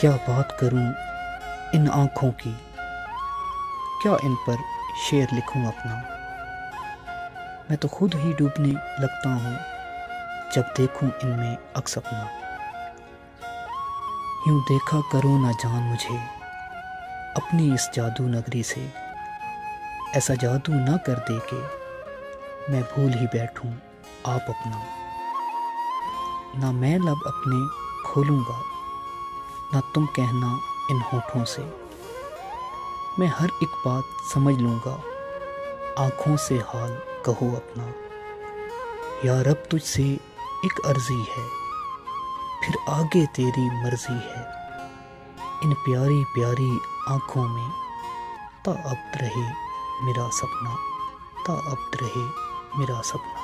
क्या बात करूं इन आँखों की, क्या इन पर शेर लिखूं अपना। मैं तो खुद ही डूबने लगता हूँ जब देखूं इनमें अक्स अपना। यूं देखा करो ना जान मुझे अपनी इस जादू नगरी से, ऐसा जादू ना कर दे के मैं भूल ही बैठूं आप अपना। ना मैं लब अपने खोलूँगा ना तुम कहना इन होठों से, मैं हर एक बात समझ लूँगा आँखों से हाल कहो अपना। या रब तुझसे एक अर्जी है फिर आगे तेरी मर्जी है, इन प्यारी प्यारी आँखों में ताअब्द रहे मेरा सपना, ताअब्द रहे मेरा सपना।